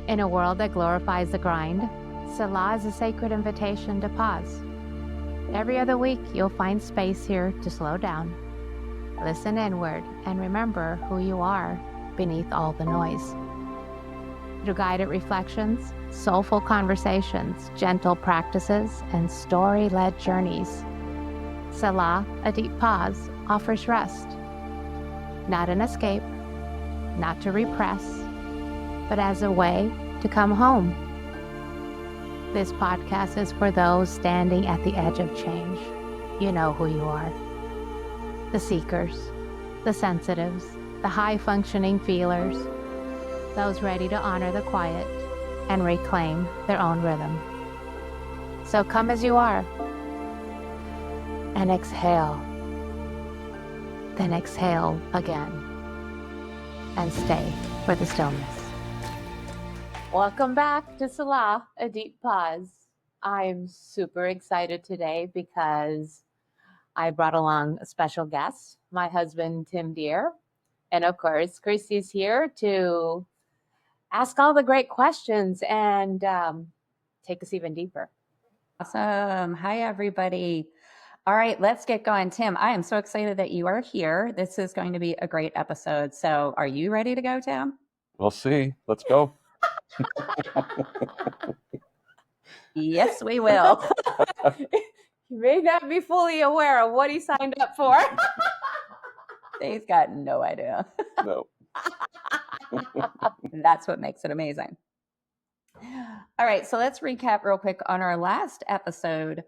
In a world that glorifies the grind, Selah is a sacred invitation to pause. Every other week, you'll find space here to slow down, listen inward, and remember who you are beneath all the noise. Through guided reflections, soulful conversations, gentle practices, and story-led journeys, Selah, a deep pause, offers rest. Not an escape, not to repress, but as a way to come home. This podcast is for those standing at the edge of change. You know who you are. The seekers, the sensitives, the high-functioning feelers, those ready to honor the quiet and reclaim their own rhythm. So come as you are and exhale. Then exhale again and stay for the stillness. Welcome back to Selah, a deep pause. I'm super excited today because I brought along a special guest, my husband, Tim Deere. And of course, Krissi's here to ask all the great questions and take us even deeper. Awesome. Hi, everybody. All right, let's get going. Tim, I am so excited that you are here. This is going to be a great episode. So are you ready to go, Tim? We'll see. Let's go. Yes, we will. You may not be fully aware of what he signed up for. He's got no idea. No. That's what makes it amazing. All right, so let's recap real quick. On our last episode,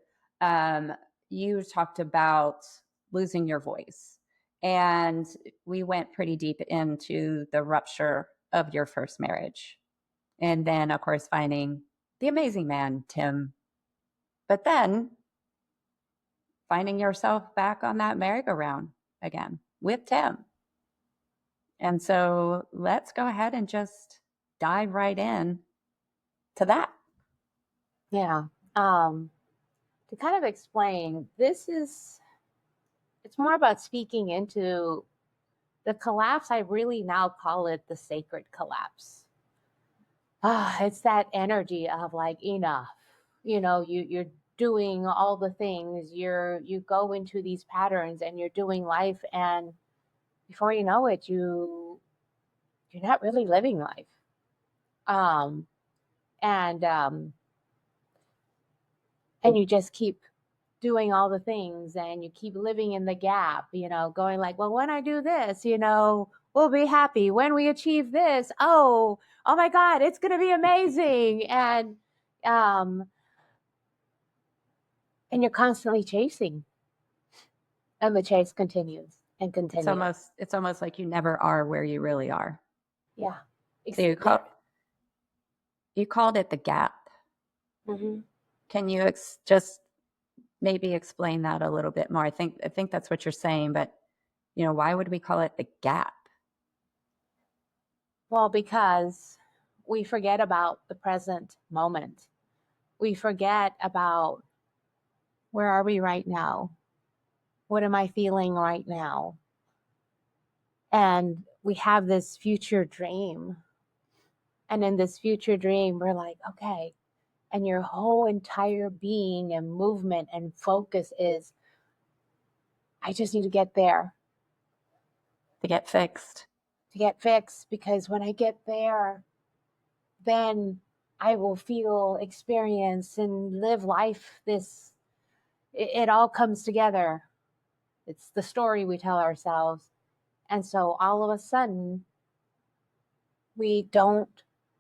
you talked about losing your voice, and we went pretty deep into the rupture of your first marriage. And then, of course, finding the amazing man, Tim. But then finding yourself back on that merry-go-round again with Tim. And so let's go ahead and just dive right in to that. Yeah. To kind of explain, it's more about speaking into the collapse. I really now call it the sacred collapse. It's that energy of like, enough. You know, you're doing all the things, you go into these patterns and you're doing life, and before you know it, you're not really living life. And you just keep doing all the things and you keep living in the gap, going like, well, when I do this, we'll be happy. When we achieve this, oh my God, it's going to be amazing. And you're constantly chasing, and the chase continues and continues. It's almost like you never are where you really are. Yeah. So you called it the gap. Mm-hmm. Can you just maybe explain that a little bit more? I think that's what you're saying, but why would we call it the gap? Well, because we forget about the present moment. We forget about, where are we right now? What am I feeling right now? And we have this future dream. And in this future dream, we're like, okay. And your whole entire being and movement and focus is, I just need to get there. To get fixed. Because when I get there, then I will feel, experience, and live life. It all comes together. It's the story we tell ourselves. And so all of a sudden, we don't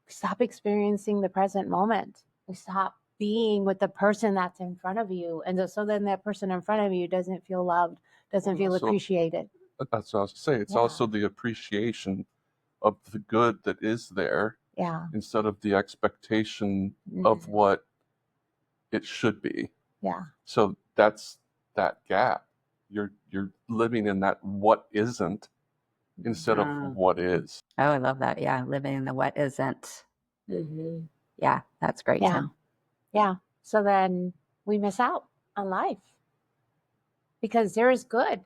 stop experiencing the present moment. We stop being with the person that's in front of you. And so then that person in front of you doesn't feel loved, doesn't feel appreciated. That's what I was saying. It's also the appreciation of the good that is there. Yeah. Instead of the expectation of what it should be. Yeah. So that's that gap. You're living in that what isn't instead of what is. Oh, I love that. Yeah, living in the what isn't. Mm-hmm. Yeah, that's great, Tim. Yeah. So then we miss out on life because there is good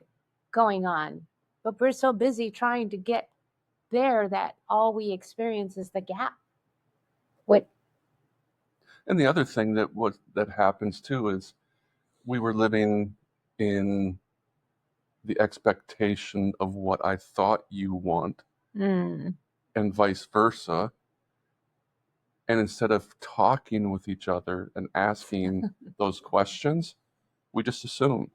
going on, but we're so busy trying to get there that all we experience is the gap. What? And the other thing that happens too is we were living in the expectation of what I thought you want, Mm. and vice versa. And instead of talking with each other and asking those questions, we just assumed.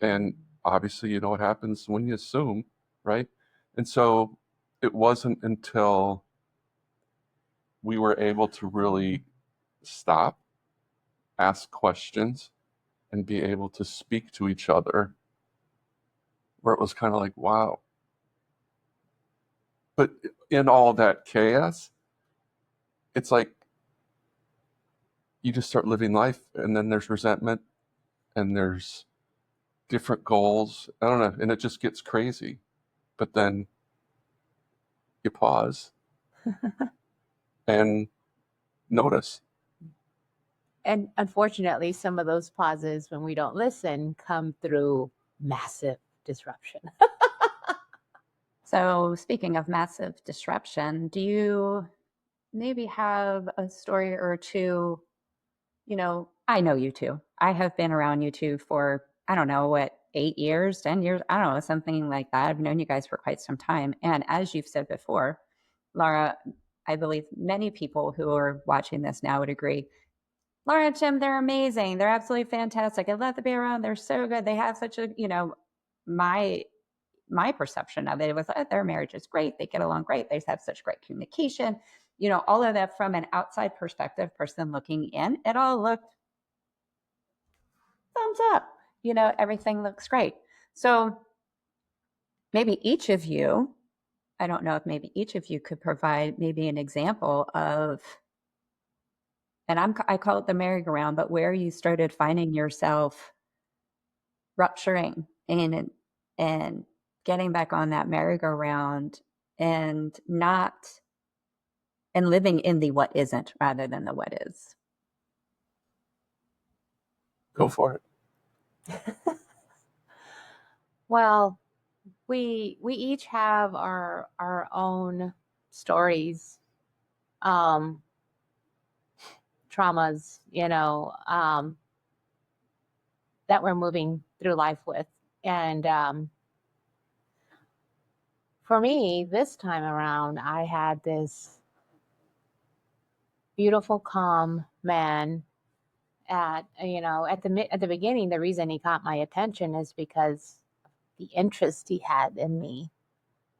And obviously, you know what happens when you assume, right? And so it wasn't until we were able to really stop, ask questions, and be able to speak to each other where it was kind of like, wow. But in all that chaos, it's like you just start living life, and then there's resentment, and there's different goals. I don't know, and it just gets crazy. But then you pause and notice. And unfortunately, some of those pauses, when we don't listen, come through massive disruption. So, speaking of massive disruption, do you maybe have a story or two? You know, I know you two. I have been around you two for, I don't know, what, 8 years, 10 years? I don't know, something like that. I've known you guys for quite some time. And as you've said before, Laura, I believe many people who are watching this now would agree. Laura and Tim, they're amazing. They're absolutely fantastic. I love to be around. They're so good. They have such a, my my perception of it was their marriage is great. They get along great. They have such great communication. All of that from an outside perspective, person looking in, it all looked thumbs up. Everything looks great. So maybe each of you, I don't know if maybe each of you could provide maybe an example of, and I call it the merry-go-round, but where you started finding yourself rupturing and getting back on that merry-go-round and not and living in the what isn't rather than the what is. Go for it. Well, we each have our own stories, traumas, that we're moving through life with. And for me, this time around, I had this beautiful, calm man. At the beginning, the reason he caught my attention is because the interest he had in me.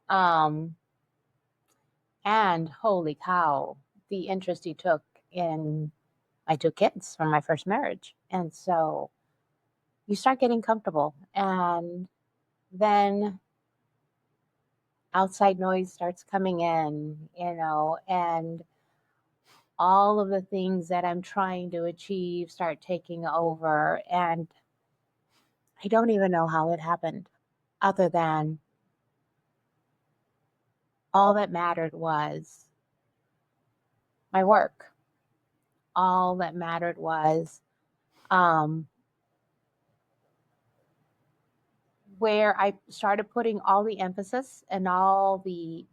And holy cow, the interest he took in my two kids from my first marriage. And so you start getting comfortable, and then outside noise starts coming in, and all of the things that I'm trying to achieve start taking over. And I don't even know how it happened, other than all that mattered was my work. All that mattered was where I started putting all the emphasis and all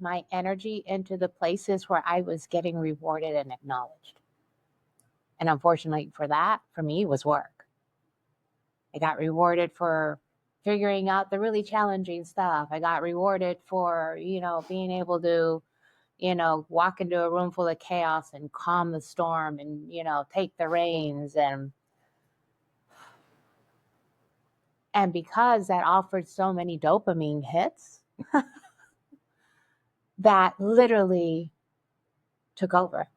my energy into the places where I was getting rewarded and acknowledged. And unfortunately for me, was work. I got rewarded for figuring out the really challenging stuff. I got rewarded for, being able to, walk into a room full of chaos and calm the storm and, take the reins. And because that offered so many dopamine hits, that literally took over.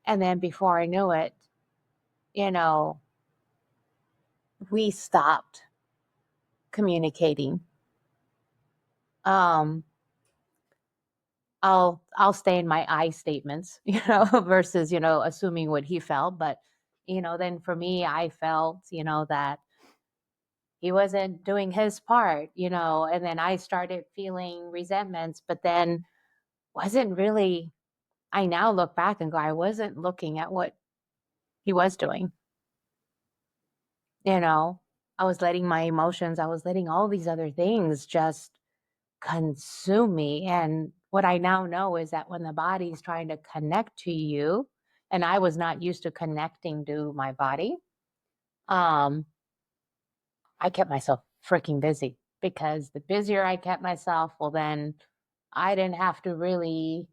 And then before I knew it, we stopped communicating. I'll stay in my I statements, versus, assuming what he felt. But, then for me, I felt, that he wasn't doing his part, and then I started feeling resentments, but then wasn't really, I now look back and go, I wasn't looking at what he was doing. I was letting my emotions, I was letting all these other things just consume me. And what I now know is that when the body's trying to connect to you, and I was not used to connecting to my body, I kept myself freaking busy, because the busier I kept myself, well, then I didn't have to really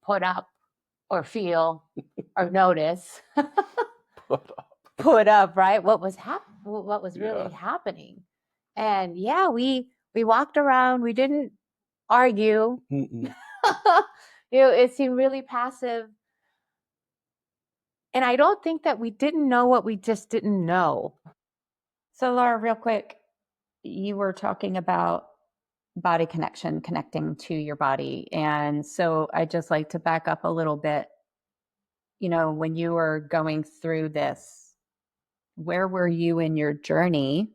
put up or feel or notice put up, right? What was really happening. And yeah, we walked around, we didn't argue. It seemed really passive. And I don't think that we didn't know what we just didn't know. So Laura, real quick, you were talking about body connection, connecting to your body. And so I'd just like to back up a little bit. You know, when you were going through this, where were you in your journey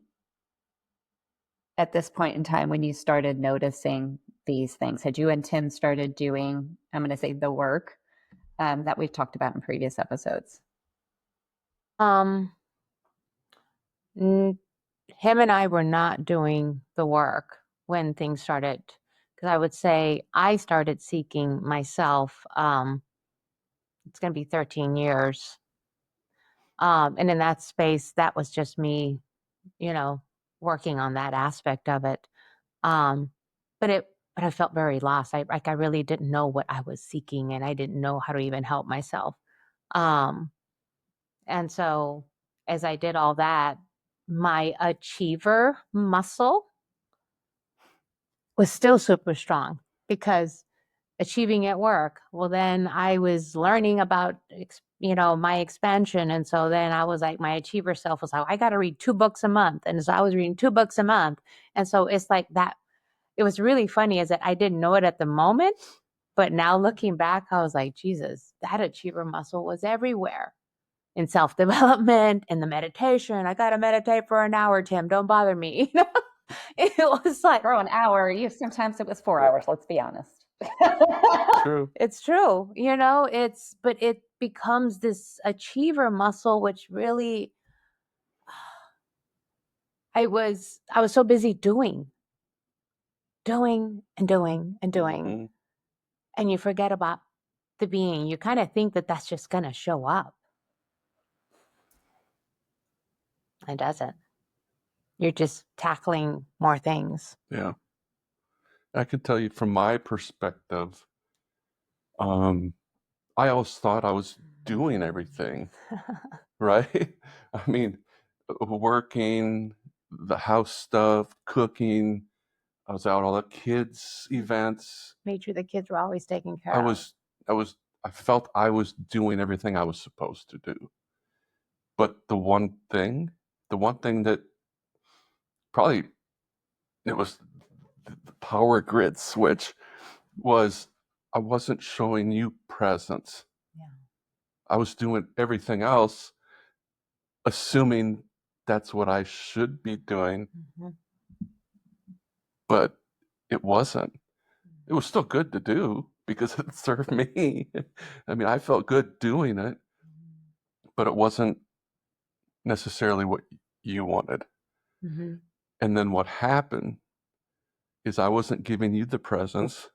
at this point in time when you started noticing these things? Had you and Tim started doing, I'm going to say, the work that we've talked about in previous episodes? Him and I were not doing the work when things started, because I would say I started seeking myself. It's going to be 13 years. And in that space, that was just me, working on that aspect of it. But I felt very lost. I really didn't know what I was seeking, and I didn't know how to even help myself. And so as I did all that, my achiever muscle was still super strong, because achieving at work, well, then I was learning about, my expansion. And so then I was like, my achiever self was like, I got to read 2 books a month. And so I was reading 2 books a month. And so it's like that. It was really funny, is that I didn't know it at the moment, but now looking back, I was like, Jesus, that achiever muscle was everywhere. In self-development, in the meditation. I got to meditate for an hour, Tim. Don't bother me. It was like, For an hour. Sometimes it was 4 hours. Let's be honest. True. It's true. But it becomes this achiever muscle, which really, I was so busy doing and doing and doing. Mm-hmm. And you forget about the being. You kind of think that that's just going to show up. It doesn't. You're just tackling more things. Yeah. I can tell you from my perspective, I always thought I was doing everything, right? I mean, working, the house stuff, cooking. I was out all the kids' events. Made sure the kids were always taken care I of. I felt I was doing everything I was supposed to do. But the one thing that probably, it was the power grid switch, was I wasn't showing you presence. Yeah. I was doing everything else, assuming that's what I should be doing, but it wasn't. It was still good to do because it served me. I mean, I felt good doing it, but it wasn't necessarily what you wanted. And then what happened is I wasn't giving you the presence,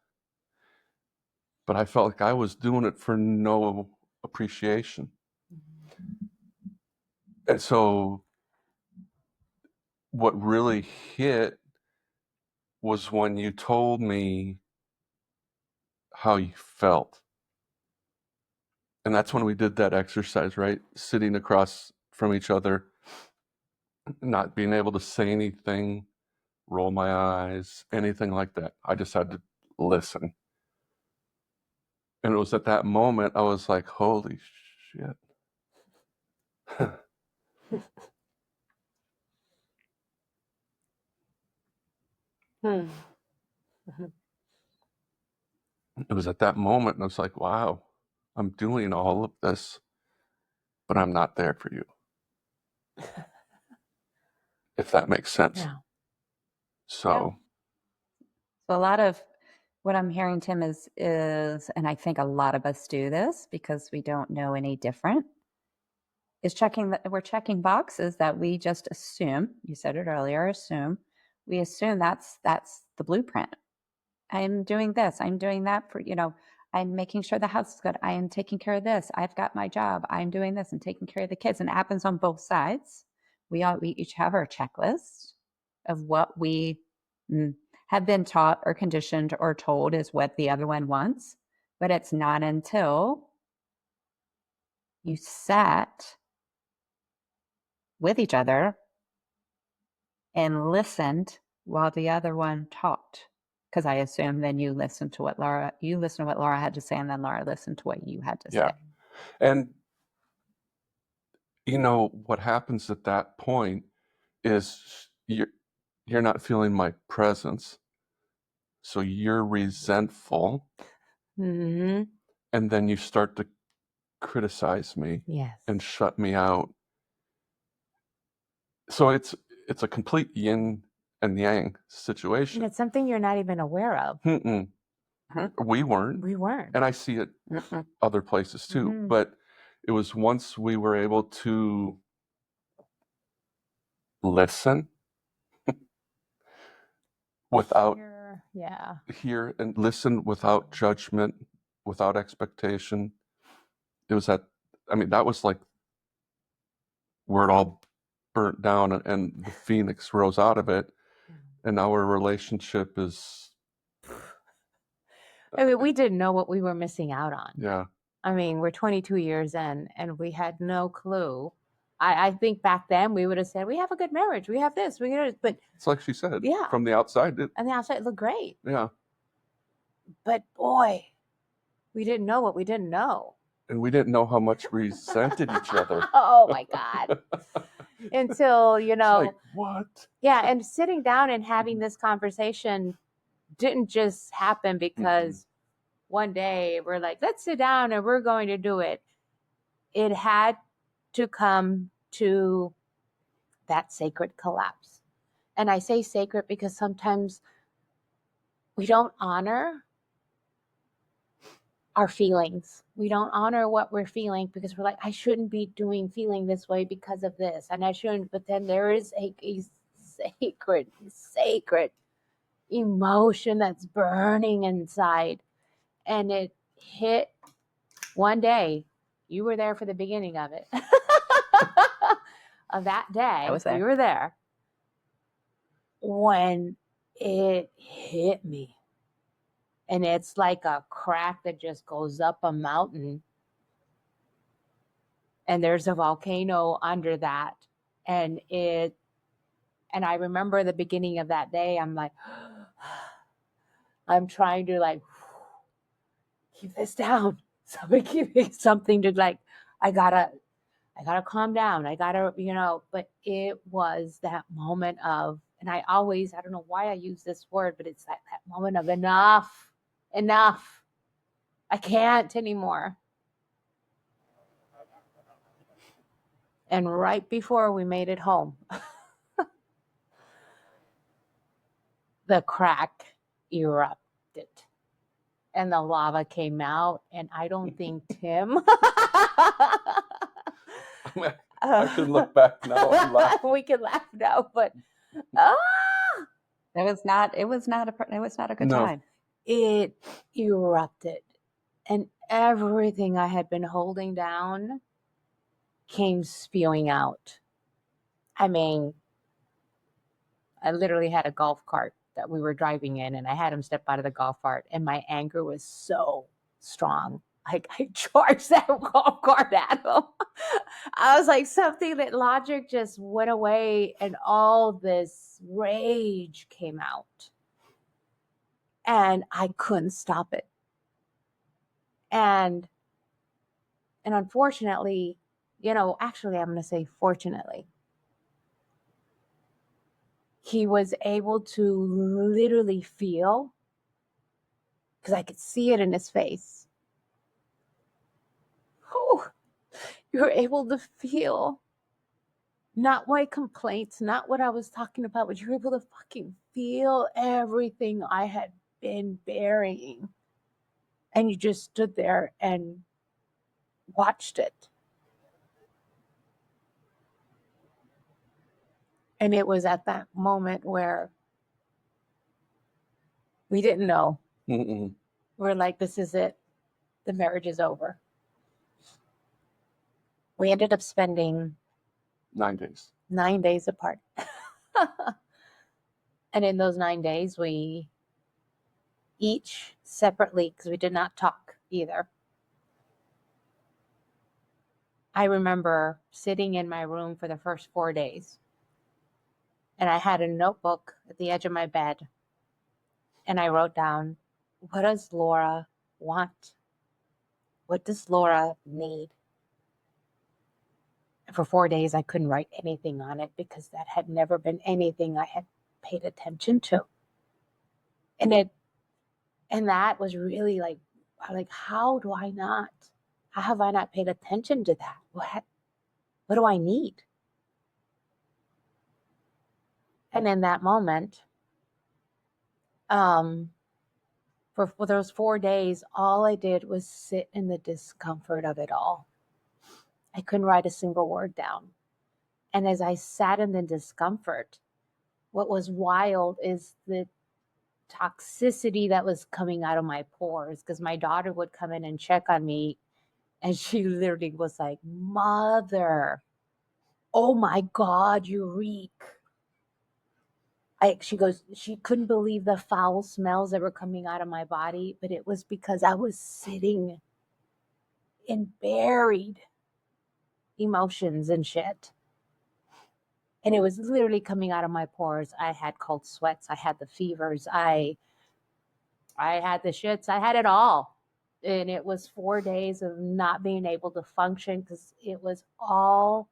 but I felt like I was doing it for no appreciation. And so what really hit was when you told me how you felt. And that's when we did that exercise, right? Sitting across from each other, not being able to say anything, roll my eyes, anything like that. I just had to listen. And it was at that moment I was like, holy shit. It was at that moment, and I was like, wow, I'm doing all of this, but I'm not there for you. If that makes sense. Yeah. So a lot of what I'm hearing, Tim, is, and I think a lot of us do this because we don't know any different, is we're checking boxes that we just assume, you said it earlier, we assume that's the blueprint. I'm doing this. I'm doing that for, I'm making sure the house is good. I am taking care of this. I've got my job. I'm doing this and taking care of the kids. And it happens on both sides. We each have our checklist of what we have been taught or conditioned or told is what the other one wants. But it's not until you sat with each other and listened while the other one talked. Because I assume then you listened to what Laura had to say, and then Laura listened to what you had to say. And what happens at that point is you're not feeling my presence, so you're resentful, Mm-hmm. and then you start to criticize me Yes. and shut me out. So it's a complete yin and yang situation. And it's something you're not even aware of. We weren't. And I see it other places too. Mhm. But it was once we were able to listen without hear and listen without judgment, without expectation. It was that was like where it all burnt down and the phoenix rose out of it. And our relationship is... I mean, we didn't know what we were missing out on. Yeah. I mean, we're 22 years in, and we had no clue. I think back then we would have said, we have a good marriage. We have this. But it's like she said. Yeah. From the outside. On the outside, it looked great. Yeah. But boy, we didn't know what we didn't know. And we didn't know how much we resented each other. Oh, my God. Until, It's like, what? Yeah, and sitting down and having this conversation didn't just happen because one day we're like, let's sit down and we're going to do it. It had to come to that sacred collapse. And I say sacred because sometimes we don't honor our feelings. We don't honor what we're feeling because we're like, I shouldn't be feeling this way because of this. And I shouldn't. But then there is a sacred emotion that's burning inside. And it hit one day. You were there for the beginning of it. Of that day. I was there. You were there. When it hit me. And it's like a crack that just goes up a mountain. And there's a volcano under that. And I remember the beginning of that day, I'm like, I'm trying to keep this down. Somebody give me something to I gotta calm down. I gotta, but it was that moment of, and I don't know why I use this word, but it's that moment of enough. I can't anymore. And right before we made it home, the crack erupted and the lava came out. And I don't think Tim... I could look back now and laugh. We can laugh now, but it was not a good time. It erupted, and everything I had been holding down came spewing out. I mean, I literally had a golf cart that we were driving in, and I had him step out of the golf cart, and my anger was so strong. I charged that golf cart at him. I was like, something that logic just went away, and all this rage came out. And I couldn't stop it. And unfortunately, actually, I'm going to say fortunately, he was able to literally feel, because I could see it in his face. Oh, you were able to feel not my complaints, not what I was talking about, but you're able to fucking feel everything I had been burying. And you just stood there and watched it. And it was at that moment where we didn't know Mm-mm. We're like, this is it. The marriage is over. We ended up spending 9 days. 9 days apart. And in those 9 days, we each separately, because we did not talk either. I remember sitting in my room for the first 4 days, and I had a notebook at the edge of my bed, and I wrote down, what does Laura want? What does Laura need? And for 4 days, I couldn't write anything on it because that had never been anything I had paid attention to. And that was really like, how have I not paid attention to that? What do I need? And in that moment, for those 4 days, all I did was sit in the discomfort of it all. I couldn't write a single word down. And as I sat in the discomfort, what was wild is the toxicity that was coming out of my pores, because my daughter would come in and check on me, and she literally was like, Mother, oh my God, you reek. She goes, she couldn't believe the foul smells that were coming out of my body, but it was because I was sitting in buried emotions and shit. And it was literally coming out of my pores. I had cold sweats. I had the fevers. I had the shits. I had it all. And it was 4 days of not being able to function because it was all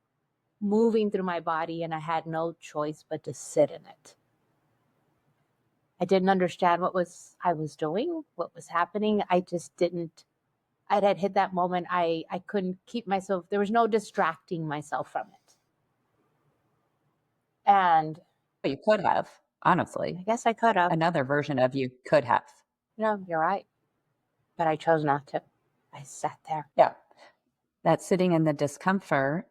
moving through my body, and I had no choice but to sit in it. I didn't understand I was doing, what was happening. I just didn't. I had hit that moment. I couldn't keep myself. There was no distracting myself from it. And Well, you could have, honestly. I guess I could have. Another version of you could have. No, you're right. But I chose not to. I sat there. Yeah. That sitting in the discomfort,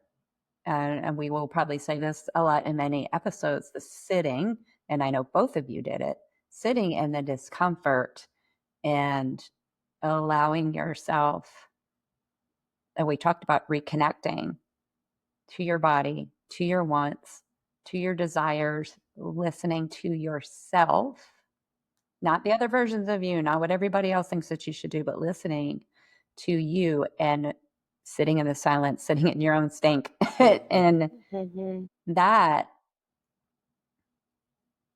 and we will probably say this a lot in many episodes, the sitting, and I know both of you did it, sitting in the discomfort and allowing yourself, and we talked about reconnecting to your body, to your wants, to your desires, listening to yourself, not the other versions of you, not what everybody else thinks that you should do, but listening to you and sitting in the silence, sitting in your own stink. And that,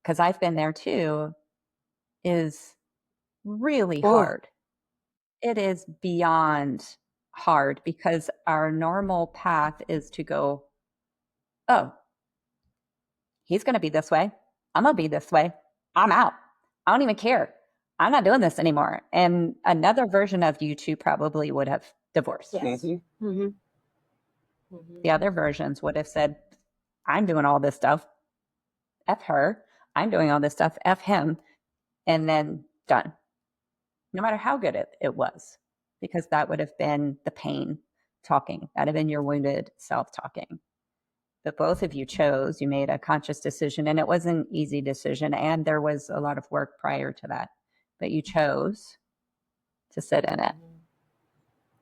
because I've been there too, is really hard. It is beyond hard because our normal path is to go, oh, he's going to be this way. I'm going to be this way. I'm out. I don't even care. I'm not doing this anymore. And another version of you two probably would have divorced. Yes. Mm-hmm. The other versions would have said, I'm doing all this stuff. F her. I'm doing all this stuff. F him. And then done. No matter how good it was, because that would have been the pain talking. That would have been your wounded self talking. But both of you chose, you made a conscious decision, and it was an easy decision. And there was a lot of work prior to that, but you chose to sit in it.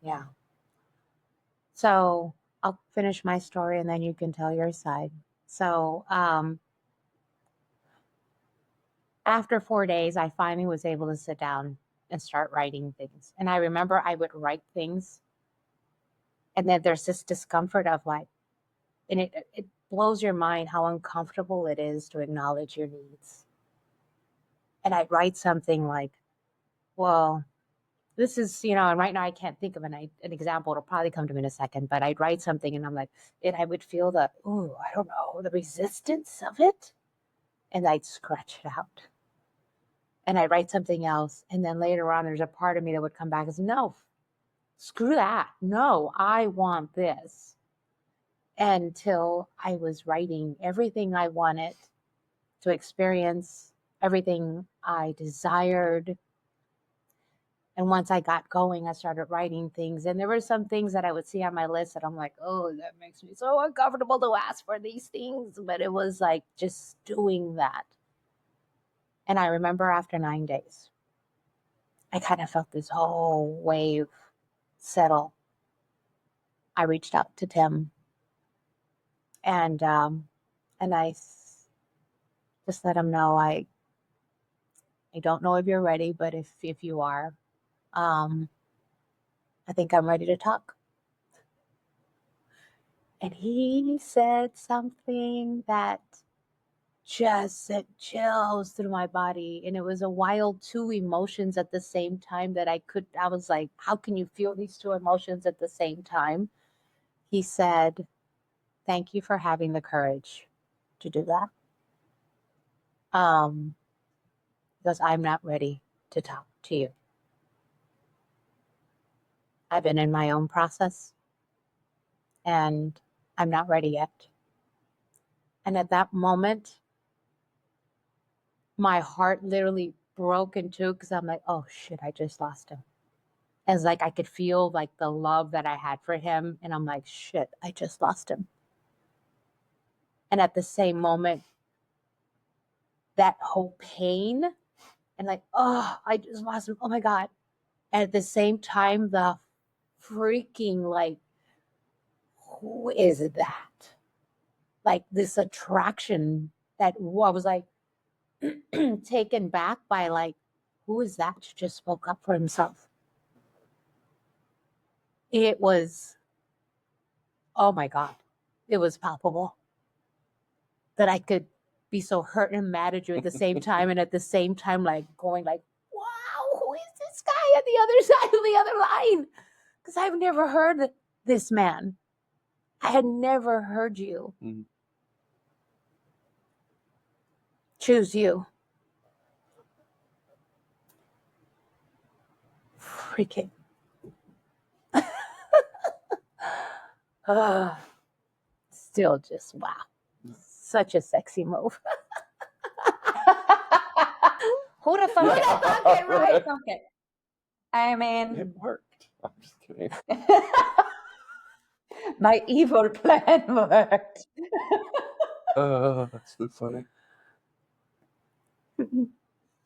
Yeah. So I'll finish my story and then you can tell your side. So after 4 days, I finally was able to sit down and start writing things. And I remember I would write things, and then there's this discomfort of like, and it blows your mind how uncomfortable it is to acknowledge your needs. And I'd write something like, well, this is, and right now I can't think of an example. It'll probably come to me in a second, but I'd write something and I'm like, and I would feel I don't know, the resistance of it. And I'd scratch it out. And I'd write something else. And then later on, there's a part of me that would come back and say, no, screw that. No, I want this. Until I was writing everything I wanted to experience, everything I desired. And once I got going, I started writing things. And there were some things that I would see on my list that I'm like, oh, that makes me so uncomfortable to ask for these things. But it was like just doing that. And I remember after 9 days, I kind of felt this whole wave settle. I reached out to Tim and just let him know I don't know if you're ready, but if you are, I think I'm ready to talk. And he said something that just sent chills through my body. And it was a wild two emotions at the same time that I was like, how can you feel these two emotions at the same time? He said, thank you for having the courage to do that. Because I'm not ready to talk to you. I've been in my own process and I'm not ready yet. And at that moment, my heart literally broke in two because I'm like, oh shit, I just lost him. And it's like I could feel like the love that I had for him. And I'm like, shit, I just lost him. And at the same moment, that whole pain and like, oh, I just lost him. Oh my God. And at the same time, the freaking like, who is that? Like this attraction that I was like taken back by like, who is that who just spoke up for himself? It was, oh my God, it was palpable that I could be so hurt and mad at you at the same time. And at the same time, like going like, wow, who is this guy at the other side of the other line? Because I've never heard this man. I had never heard you choose you. Freaking. Still just wow. Such a sexy move. Who'd have thunk it? Right? Who'd have thunk it? I mean, It worked. I'm just kidding. my evil plan worked. That's too funny.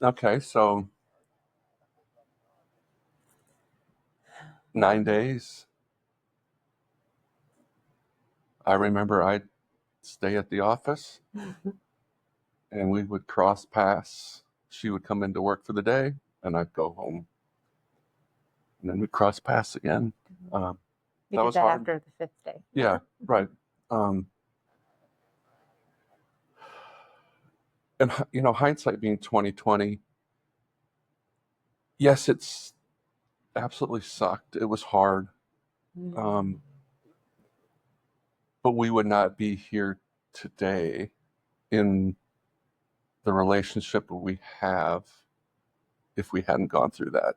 Okay, so 9 days. I remember I'd stay at the office and we would cross paths. She would come into work for the day and I'd go home. And then we'd cross paths again. You that did was that hard. after the 5th day. Yeah, right. And you know, hindsight being 2020, yes, it's absolutely sucked. It was hard. But we would not be here today in the relationship we have if we hadn't gone through that.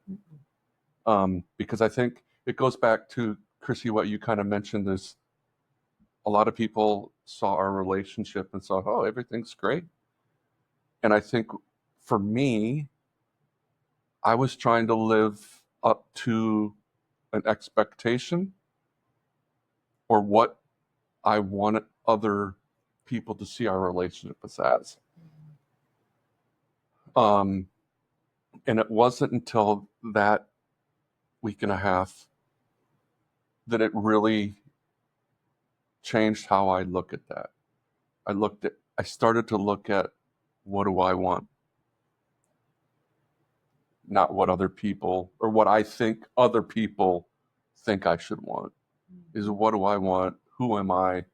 Because I think it goes back to, Krissi, what you kind of mentioned is a lot of people saw our relationship and saw, oh, everything's great. And I think for me, I was trying to live up to an expectation or what I wanted other people to see our relationship as. And it wasn't until that week and a half that it really changed how I look at that. I started to look at, what do I want? Not what other people, or what I think other people think I should want. Is what do I want? Who am I?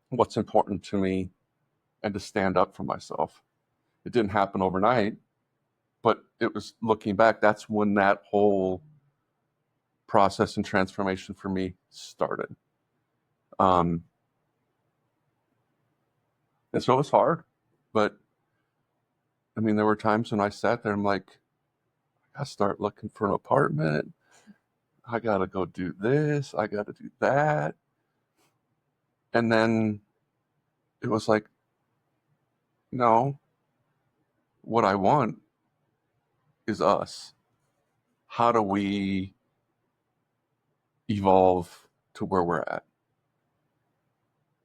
What's important to me? And to stand up for myself. It didn't happen overnight, but it was, looking back, that's when that whole process and transformation for me started. And so it was hard, but I mean, there were times when I sat there and I'm like, I gotta start looking for an apartment. I gotta go do this. I gotta do that. And then it was like, no, what I want is us. How do we evolve to where we're at?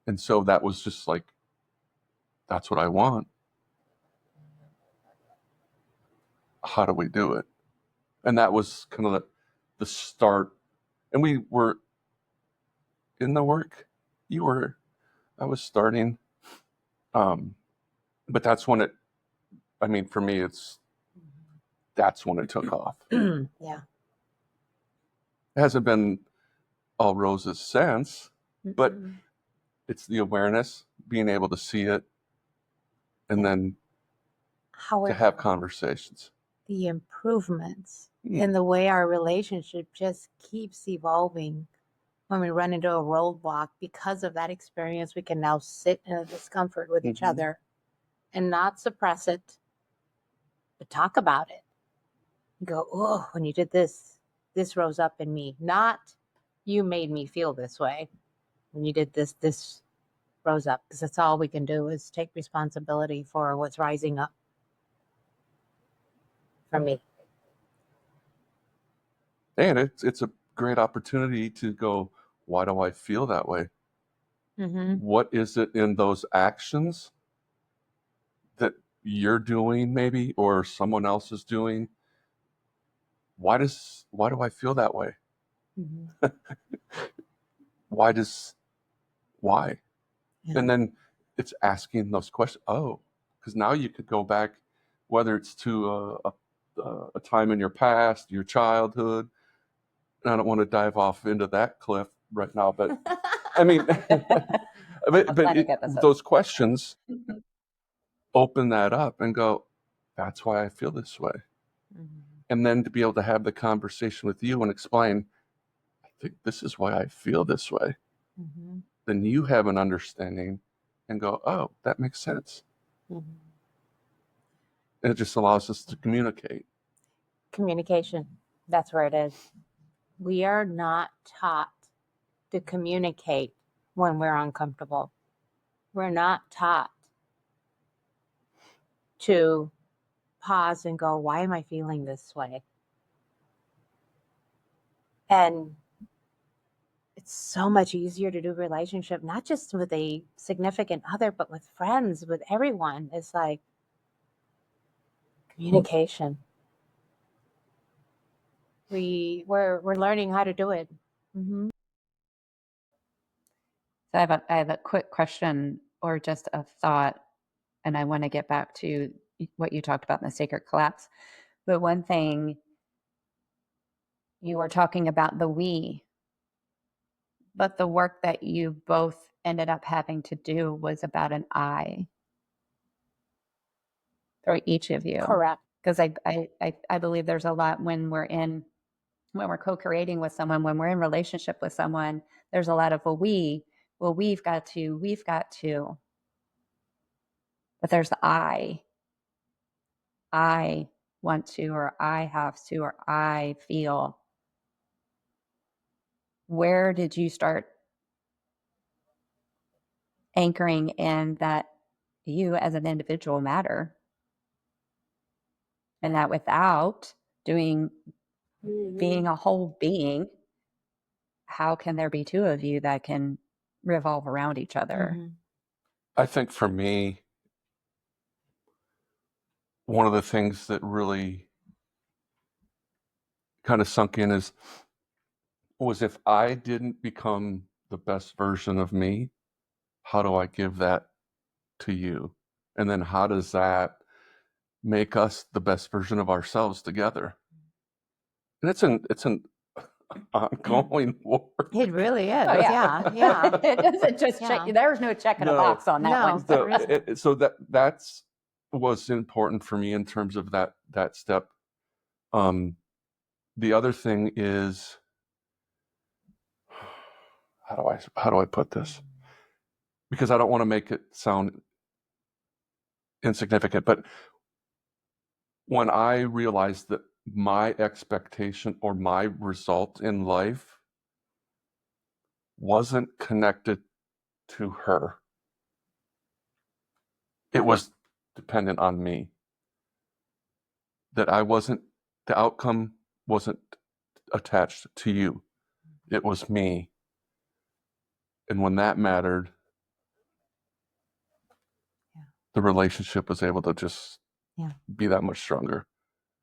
And so that was just like, that's what I want. how do we do it? And that was kind of the start. And we were in the work. I was starting. But that's when for me, that's when it took off. Yeah. It hasn't been all roses since, but Mhm. it's the awareness, being able to see it, and then to However, have conversations. the improvements Mm. in the way our relationship just keeps evolving. When we run into a roadblock because of that experience, we can now sit in a discomfort with each Mhm. other and not suppress it, but talk about it. Go, oh, when you did this rose up in me. Not, you made me feel this way. When you did this rose up. Because that's all we can do is take responsibility for what's rising up for me. And it's a great opportunity to go, why do I feel that way? Mm-hmm. What is it in those actions that you're doing maybe, or someone else is doing? Why do I feel that way? Mm-hmm. Why? Yeah. And then it's asking those questions. Oh, because now you could go back, whether it's to a time in your past, your childhood. And I don't want to dive off into that cliff right now, but I mean, those questions open that up and go, that's why I feel this way. Mm-hmm. And then to be able to have the conversation with you and explain, I think this is why I feel this way. Mm-hmm. Then you have an understanding and go, oh, that makes sense. Mm-hmm. And it just allows us to communicate. Communication. That's where it is. We are not taught to communicate when we're uncomfortable. We're not taught to pause and go, why am I feeling this way? And it's so much easier to do relationship, not just with a significant other, but with friends, with everyone. It's like communication. We're learning how to do it. Mm-hmm. So I have a quick question or just a thought, and I want to get back to what you talked about in the sacred collapse. But one thing, you were talking about the we, but the work that you both ended up having to do was about an I for each of you. Correct. Because I believe there's a lot when we're co-creating with someone, when we're in relationship with someone, there's a lot of we've got to, but there's the I want to, or I have to, or I feel. Where did you start anchoring in that you as an individual matter? And that without being a whole being, how can there be two of you that can revolve around each other? Mm-hmm. I think for me, one of the things that really kind of sunk in was if I didn't become the best version of me, how do I give that to you? And then how does that make us the best version of ourselves together? And it's an ongoing war. It really is. Oh, yeah. Yeah. It doesn't just check. There's no checking a box on that No. one. So that's was important for me in terms of that step. The other thing is, how do I put this? Because I don't want to make it sound insignificant, but when I realized that my expectation or my result in life wasn't connected to her, it was dependent on me. That the outcome wasn't attached to you. It was me. And when that mattered, the relationship was able to just be that much stronger.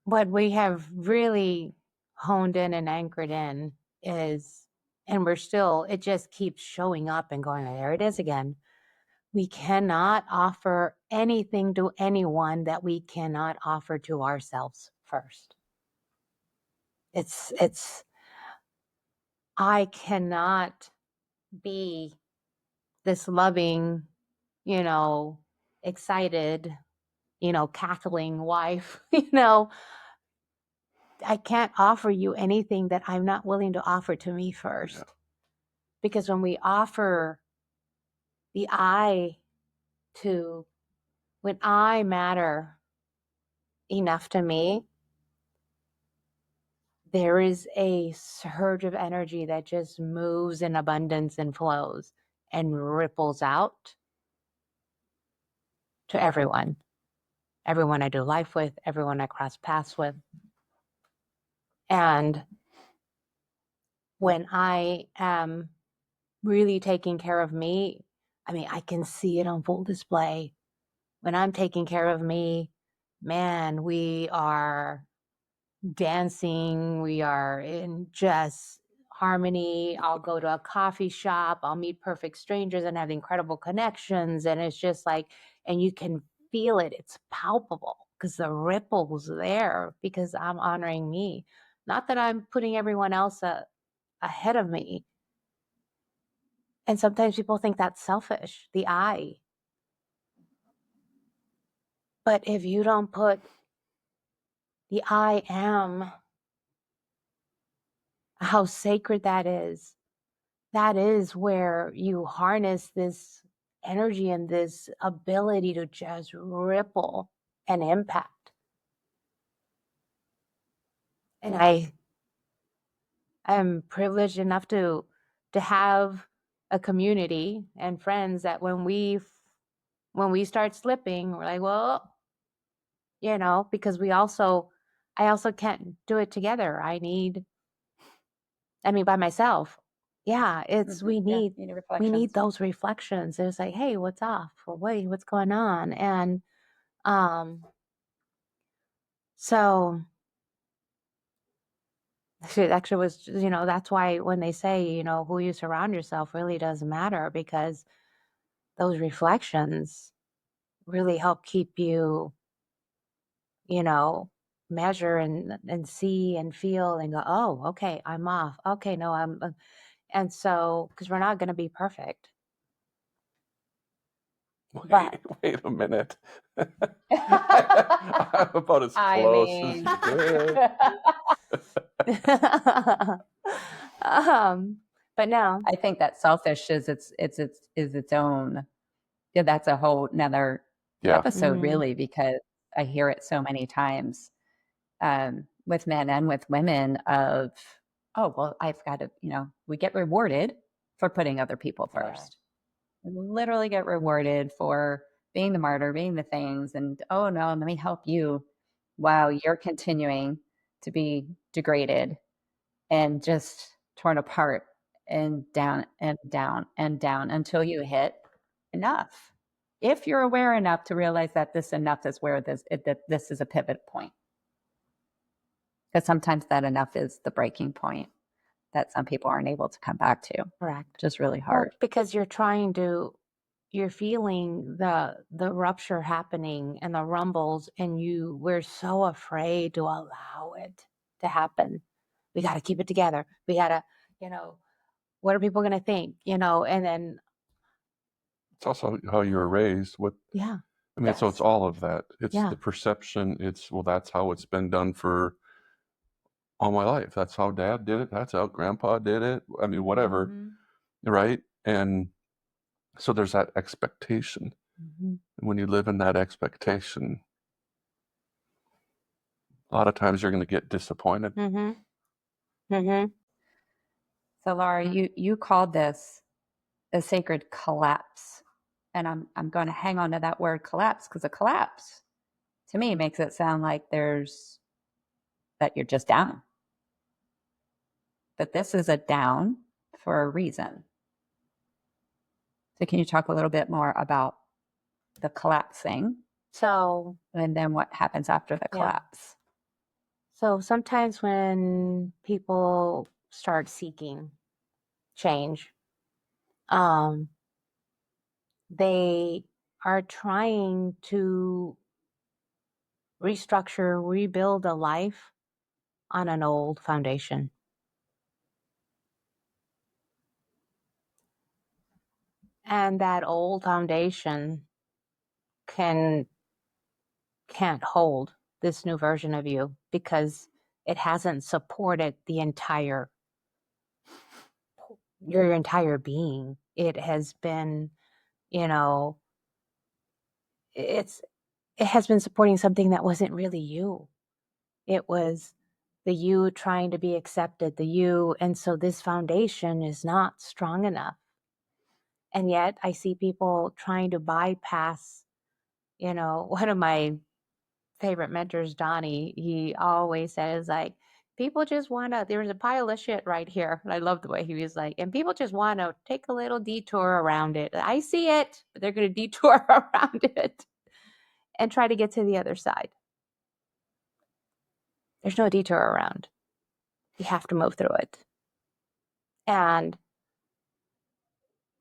what we have really honed in and anchored in is, and we're still, it just keeps showing up and going, there it is again. We cannot offer anything to anyone that we cannot offer to ourselves first. It's, I cannot be this loving, excited, cackling wife, I can't offer you anything that I'm not willing to offer to me first. Yeah. Because when we offer the I to, when I matter enough to me, there is a surge of energy that just moves in abundance and flows and ripples out to everyone I do life with, everyone I cross paths with. And when I am really taking care of me, I mean, I can see it on full display. When I'm taking care of me, man, we are dancing, we are in just harmony. I'll go to a coffee shop, I'll meet perfect strangers and have incredible connections. And it's just like, and you can feel it, it's palpable because the ripple's there because I'm honoring me. Not that I'm putting everyone else ahead of me. And sometimes people think that's selfish, the I. But if you don't put the I am, how sacred that is where you harness this energy and this ability to just ripple and impact. And I am privileged enough to have a community and friends that when we start slipping, we're like, well, because I also can't do it together. By myself. Yeah, it's, we need those reflections. It's like, hey, what's off? Or wait, what's going on? And so it actually was, that's why when they say, who you surround yourself really does matter, because those reflections really help keep you, measure and see and feel and go, oh, okay, I'm off. Okay, no, I'm, and so, because we're not going to be perfect. Wait a minute. I'm about as close as you get. But no, I think that selfish is its own. Yeah, that's a whole nother episode, really, because I hear it so many times with men and with women of, oh, well, I've got to, we get rewarded for putting other people first. We literally get rewarded for being the martyr, being the things, and oh no, let me help you. Wow, you're continuing to be degraded and just torn apart and down and down and down until you hit enough. If you're aware enough to realize that this enough is where that this is a pivot point. Because sometimes that enough is the breaking point that some people aren't able to come back to. Correct. Just really hard. Well, because you're feeling the rupture happening and the rumbles, and we're so afraid to allow it to happen. We got to keep it together. We got to, what are people going to think, and then. It's also how you were raised. Yeah. I mean, so it's all of that. It's Yeah. the perception. It's, well, that's how it's been done for all my life. That's how Dad did it. That's how Grandpa did it. I mean, whatever. Mm-hmm. Right? And so there's that expectation. Mm-hmm. And when you live in that expectation, a lot of times you're going to get disappointed. Mm-hmm. Mm-hmm. So Laura, you called this a sacred collapse. And I'm going to hang on to that word collapse, because a collapse to me makes it sound like that you're just down. But this is a down for a reason. So can you talk a little bit more about the collapsing? So, and then what happens after the collapse? So sometimes when people start seeking change, um, they are trying to restructure, rebuild a life on an old foundation. And that old foundation can't hold this new version of you because it hasn't supported your entire being. It has been, you know, it has been supporting something that wasn't really you. It was the you trying to be accepted, the you. And so this foundation is not strong enough. And yet I see people trying to bypass, one of my favorite mentors, Donnie, he always says, like, people just want to, there's a pile of shit right here. And I love the way he was like, and people just want to take a little detour around it. I see it, but they're going to detour around it and try to get to the other side. There's no detour around. You have to move through it. And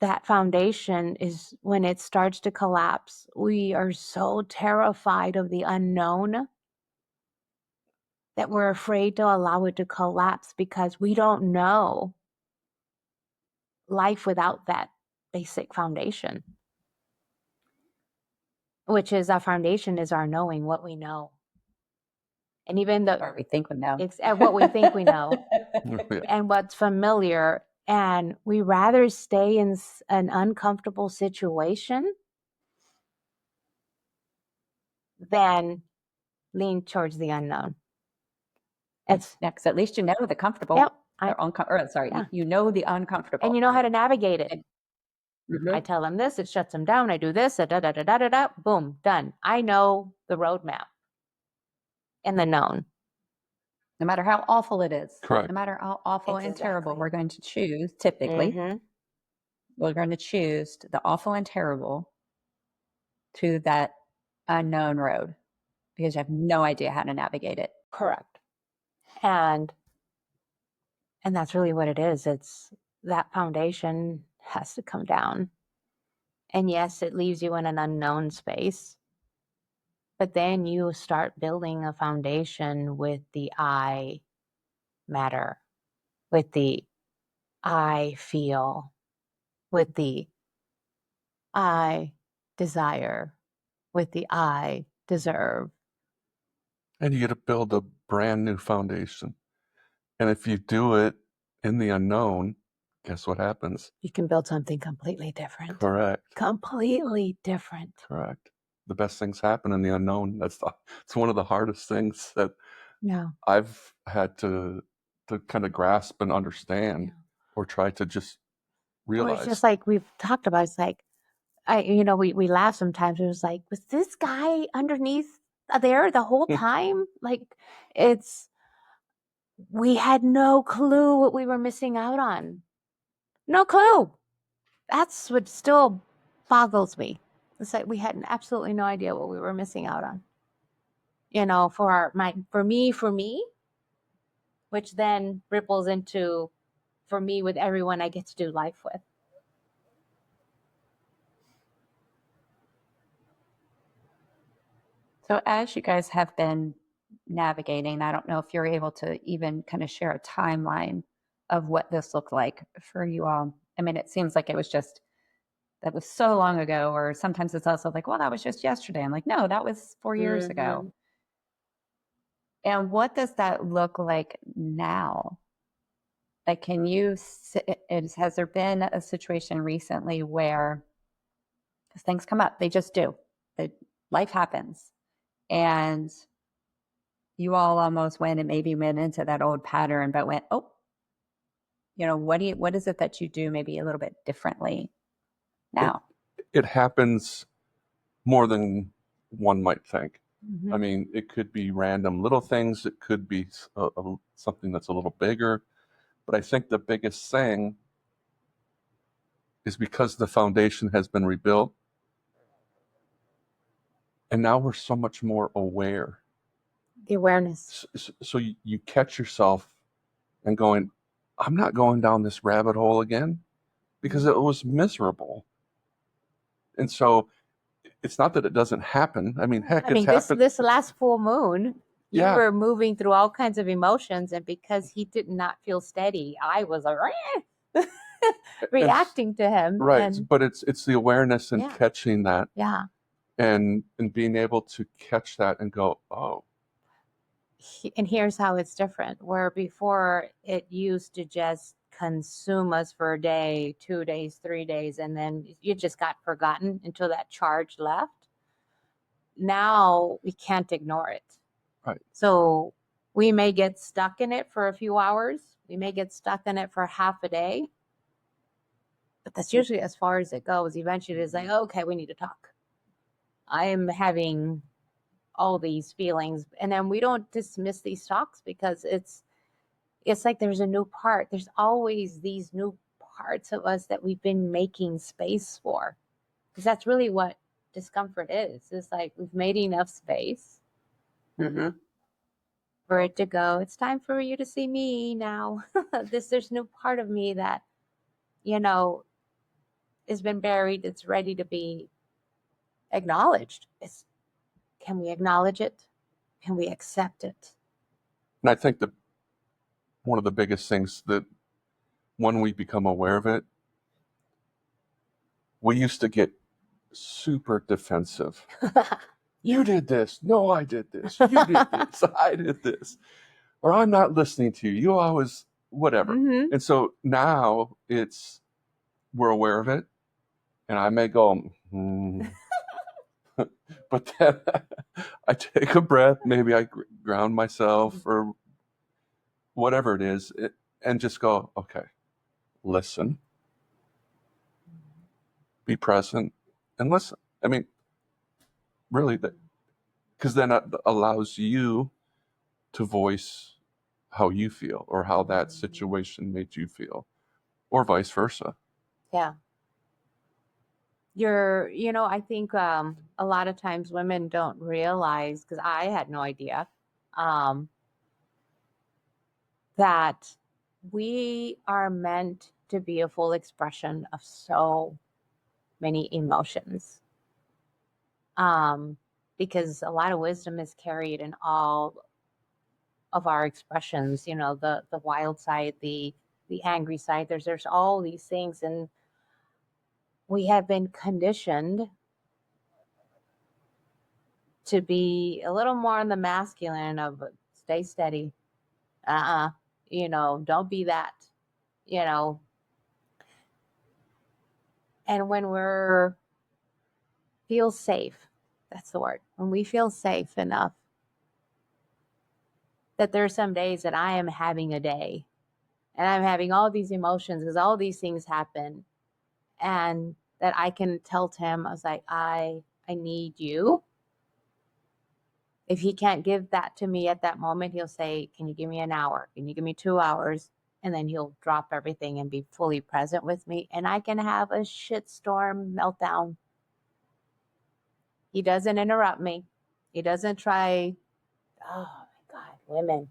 that foundation is when it starts to collapse. We are so terrified of the unknown that we're afraid to allow it to collapse because we don't know life without that basic foundation, which is our foundation is our knowing what we know. And even though Or we think we know. it's what we think we know Yeah. and what's familiar. And we rather stay in an uncomfortable situation than lean towards the unknown. It's Because at least you know the comfortable. Yep. Yeah. You know the uncomfortable. And you know how to navigate it. Mhm. I tell them this, it shuts them down. I do this, da da da da da da, boom, done. I know the roadmap and the known. No matter how awful it is. Correct. No matter how awful and terrible, Exactly. we're going to choose, typically, we're going to choose the awful and terrible to that unknown road because you have no idea how to navigate it. Correct. And that's really what it is. It's that foundation has to come down. And yes, it leaves you in an unknown space. But then you start building a foundation with the I matter, with the I feel, with the I desire, with the I deserve. And you get to build a brand new foundation. And if you do it in the unknown, guess what happens? You can build something completely different. Correct. Completely different. Correct. The best things happen in the unknown. It's one of the hardest things that I've had to kind of grasp and understand or try to just realize. Or it's just like we've talked about. It's like, we laugh sometimes. It was like, was this guy underneath there the whole time? Like, we had no clue what we were missing out on. No clue. That's what still boggles me. It's like we had absolutely no idea what we were missing out on. For me, which then ripples into for me with everyone I get to do life with. So as you guys have been navigating, I don't know if you're able to even kind of share a timeline of what this looked like for you all. I mean, it seems like that was so long ago, or sometimes it's also like, well, that was just yesterday. I'm like, no, that was 4 years ago. And what does that look like now? Like, has there been a situation recently where things come up? They just do. Life happens. And you all almost went into that old pattern, but went, oh, what is it that you do maybe a little bit differently now? It happens more than one might think. Mm-hmm. I mean, it could be random little things. It could be something that's a little bigger. But I think the biggest thing is because the foundation has been rebuilt, and now we're so much more aware The awareness. So you catch yourself and going, I'm not going down this rabbit hole again because it was miserable. And so it's not that it doesn't happen. I mean, heck, I it's mean, happened. this last full moon, you Yeah. were moving through all kinds of emotions, and because he did not feel steady, I was like reacting to him. Right. And But it's the awareness and Yeah. catching that yeah, and being able to catch that and go, oh, and here's how it's different. Where before it used to just consume us for a day, 2 days, 3 days, and then you just got forgotten until that charge left. Now we can't ignore it. right. So we may get stuck in it for a few hours. We may get stuck in it for half a day. But that's usually as far as it goes. Eventually it's like, okay, we need to talk. I am having all these feelings. And then we don't dismiss these talks because it's like there's a new part. There's always these new parts of us that we've been making space for. Because that's really what discomfort is. It's like we've made enough space Mm-hmm. for it to go. It's time for you to see me now. There's new part of me that, has been buried. It's ready to be acknowledged. Can we acknowledge it? Can we accept it? And I think that one of the biggest things that when we become aware of it, we used to get super defensive. You did this. No, I did this. You did this. I did this. Or I'm not listening to you. You always, whatever. Mm-hmm. And so now we're aware of it. And I may go, but then I take a breath. Maybe I ground myself or whatever it is, and just go, okay, listen, be present, and listen. I mean, really, because then it allows you to voice how you feel or how that situation made you feel, or vice versa. Yeah. I think a lot of times women don't realize, because I had no idea, that we are meant to be a full expression of so many emotions. Because a lot of wisdom is carried in all of our expressions, the wild side, the angry side. There's all these things, and we have been conditioned to be a little more on the masculine of stay steady. Don't be that, you know. And when we're feel safe, that's the word. When we feel safe enough that there's some days that I am having a day and I'm having all these emotions because all these things happen, and that I can tell Tim, I was like, I need you. If he can't give that to me at that moment, he'll say, can you give me an hour? Can you give me 2 hours? And then he'll drop everything and be fully present with me. And I can have a shitstorm meltdown. He doesn't interrupt me. He doesn't try, oh my God,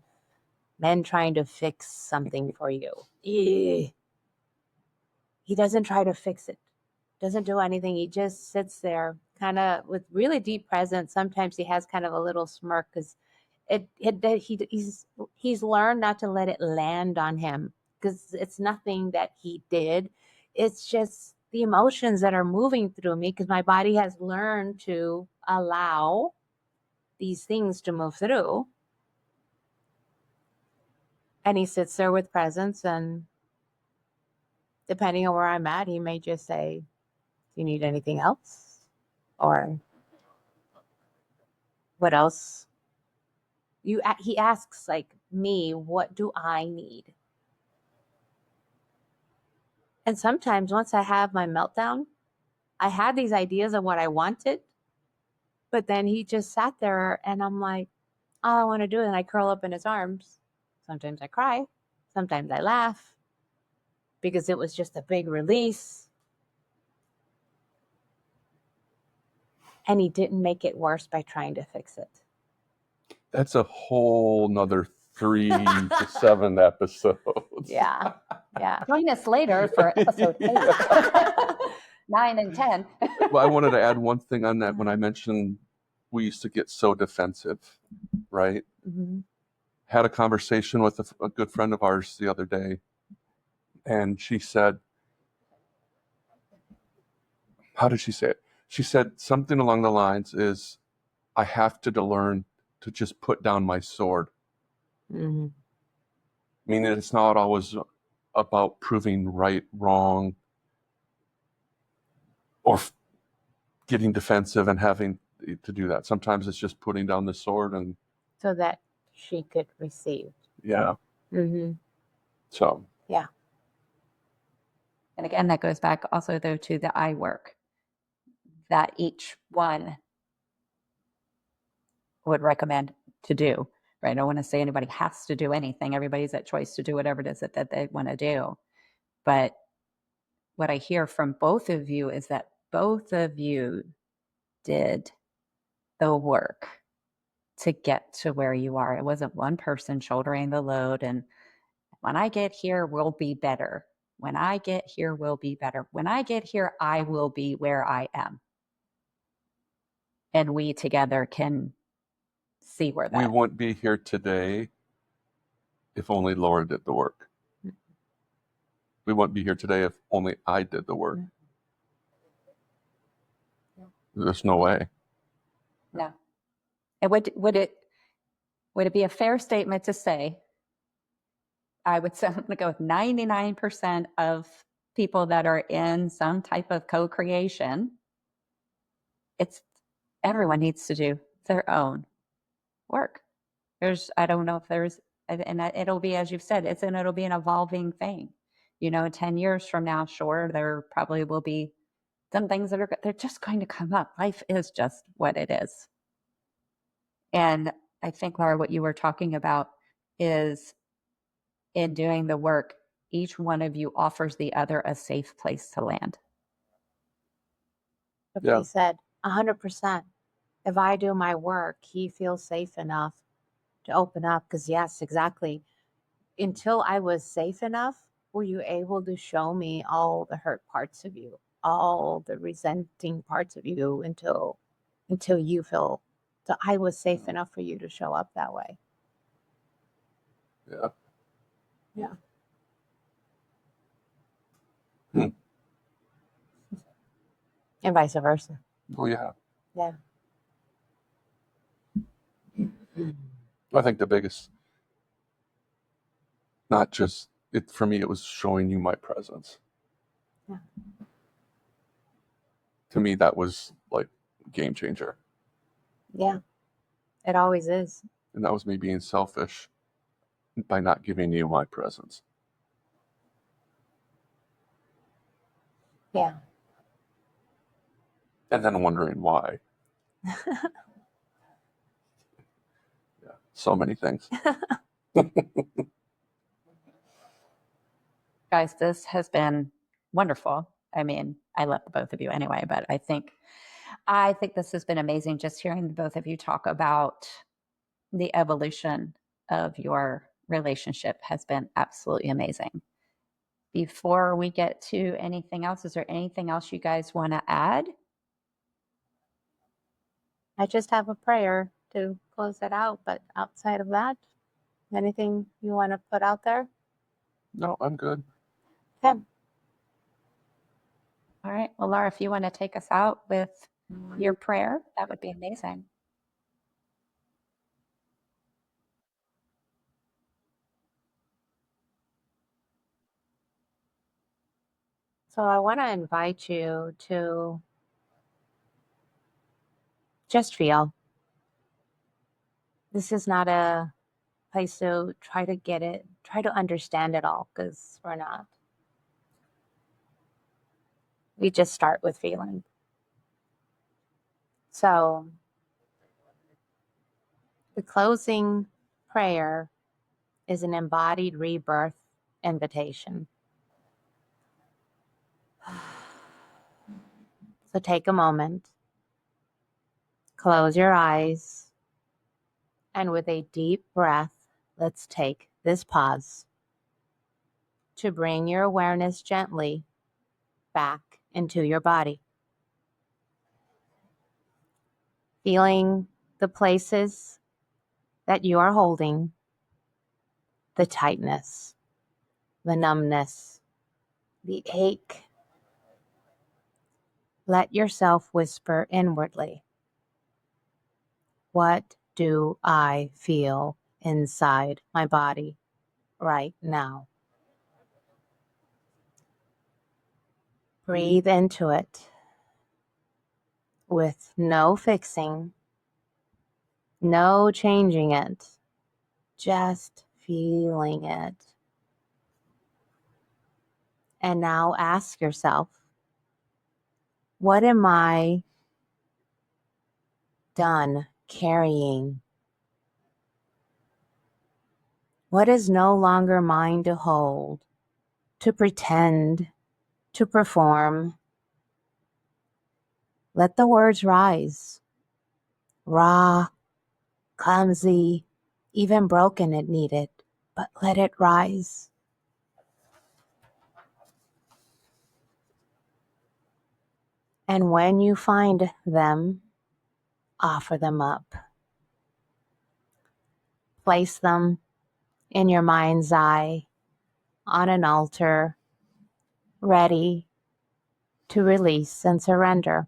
men trying to fix something for you. He doesn't try to fix it. Doesn't do anything. He just sits there kind of with really deep presence. Sometimes he has kind of a little smirk because he's learned not to let it land on him, because it's nothing that he did. It's just the emotions that are moving through me, because my body has learned to allow these things to move through. And he sits there with presence, and depending on where I'm at, he may just say, do you need anything else? Or what else? He asks like me, what do I need? And sometimes once I have my meltdown, I had these ideas of what I wanted, but then he just sat there and I'm like, all I want to do, and I curl up in his arms. Sometimes I cry, sometimes I laugh, because it was just a big release. And he didn't make it worse by trying to fix it. That's a whole nother 3 to 7 episodes. Yeah. Yeah. Join us later for episode 8, 9, and 10. Well, I wanted to add one thing on that when I mentioned we used to get so defensive, right? Mm-hmm. Had a conversation with a good friend of ours the other day, and she said, how did she say it? She said something along the lines is, I have to learn to just put down my sword. Mm-hmm. Meaning it's not always about proving right, wrong, or getting defensive and having to do that. Sometimes it's just putting down the sword and So that she could receive. yeah. Mm-hmm. So Yeah. And again, that goes back also, though, to the I work that each one would recommend to do, right? I don't want to say anybody has to do anything. Everybody's at choice to do whatever it is that they want to do. But what I hear from both of you is that both of you did the work to get to where you are. It wasn't one person shouldering the load and when I get here, we'll be better. When I get here, we'll be better. When I get here, I will be where I am. And we together can see where we that. wouldn't be here today if only Laura did the work. We wouldn't be here today if only I did the work. There's no way. No. And would it be a fair statement to say, I would say, I'm going to go with 99% of people that are in some type of co-creation, it's everyone needs to do their own work. I don't know if there's, and it'll be, as you've said, it'll be an evolving thing. You know, 10 years from now, sure, there probably will be some things they're just going to come up. Life is just what it is. And I think, Laura, what you were talking about is in doing the work, each one of you offers the other a safe place to land. What Yeah. they said, 100%. If I do my work, he feels safe enough to open up. Because, yes, exactly. Until I was safe enough, were you able to show me all the hurt parts of you, all the resenting parts of you until you feel that I was safe enough for you to show up that way. Yeah. Yeah. And vice versa. Oh, yeah. Yeah. I think the biggest, not just it for me, it was showing you my presence. Yeah. To me, that was like game changer. Yeah. It always is. And that was me being selfish by not giving you my presence. Yeah. And then wondering why. Yeah. So many things. Guys, this has been wonderful. I mean, I love both of you anyway, but I think this has been amazing just hearing the both of you talk about the evolution of your relationship has been absolutely amazing. Before we get to anything else, is there anything else you guys want to add? I just have a prayer to close it out, but outside of that, anything you want to put out there? No, I'm good. Okay. All right. Well, Laura, if you want to take us out with your prayer, that would be amazing. So I want to invite you to just feel. This is not a place to try to understand it all, because we're not. We just start with feeling. So the closing prayer is an embodied rebirth invitation. So take a moment, close your eyes, And with a deep breath, let's take this pause to bring your awareness gently back into your body. Feeling the places that you are holding, the tightness, the numbness, the ache. Let yourself whisper inwardly, what do I feel inside my body right now? Breathe into it with no fixing, no changing it, just feeling it. And now ask yourself, what am I done carrying? What is no longer mine to hold, to pretend, to perform? Let the words rise. Raw, clumsy, even broken it needed, but let it rise. And when you find them, offer them up. Place them in your mind's eye on an altar, ready to release and surrender.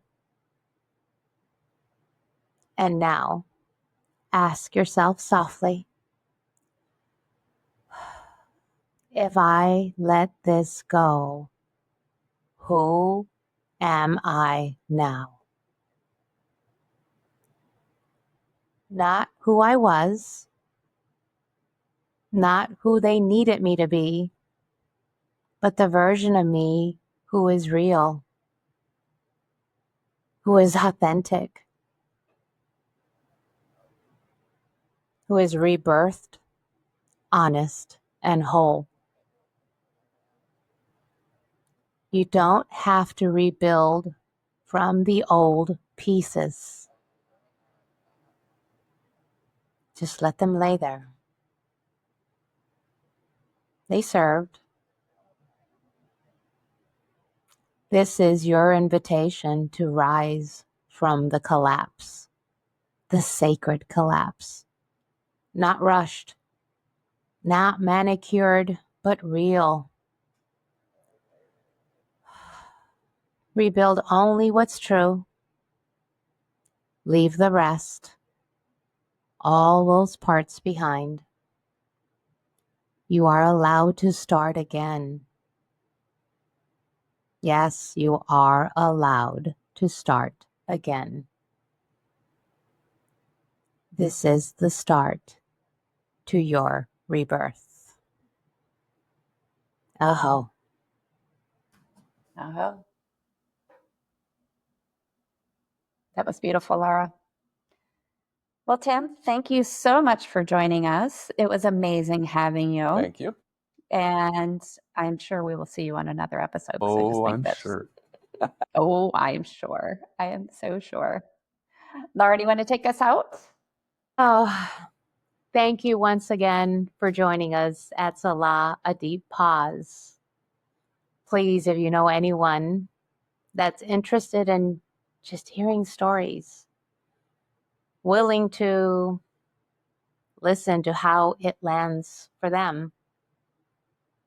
And now, ask yourself softly, if I let this go, who am I now? Not who I was, not who they needed me to be, but the version of me who is real, who is authentic, who is rebirthed, honest, and whole. You don't have to rebuild from the old pieces. Just let them lay there. They served. This is your invitation to rise from the collapse, the sacred collapse. Not rushed, not manicured, but real. Rebuild only what's true. Leave the rest, all those parts behind. You are allowed to start again. Yes, you are allowed to start again. This is the start to your rebirth. Oh. Oh, that was beautiful, Laura. Well, Tim, thank you so much for joining us. It was amazing having you. Thank you. And I'm sure we will see you on another episode. Oh, I'm sure. Oh, I'm sure. I am so sure. Laura, do you want to take us out? Oh, thank you once again for joining us at Selah-A Deep Pause. Please, if you know anyone that's interested in just hearing stories, willing to listen to how it lands for them,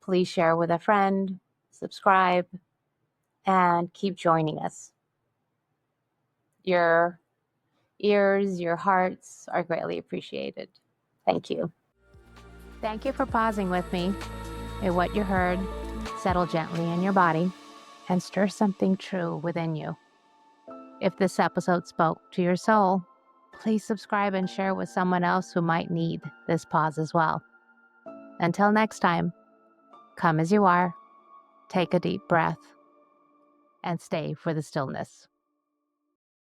please share with a friend, subscribe, and keep joining us. Your ears, your hearts are greatly appreciated. Thank you. Thank you for pausing with me. May what you heard settle gently in your body and stir something true within you. If this episode spoke to your soul, please subscribe and share with someone else who might need this pause as well. Until next time, come as you are, take a deep breath, and stay for the stillness.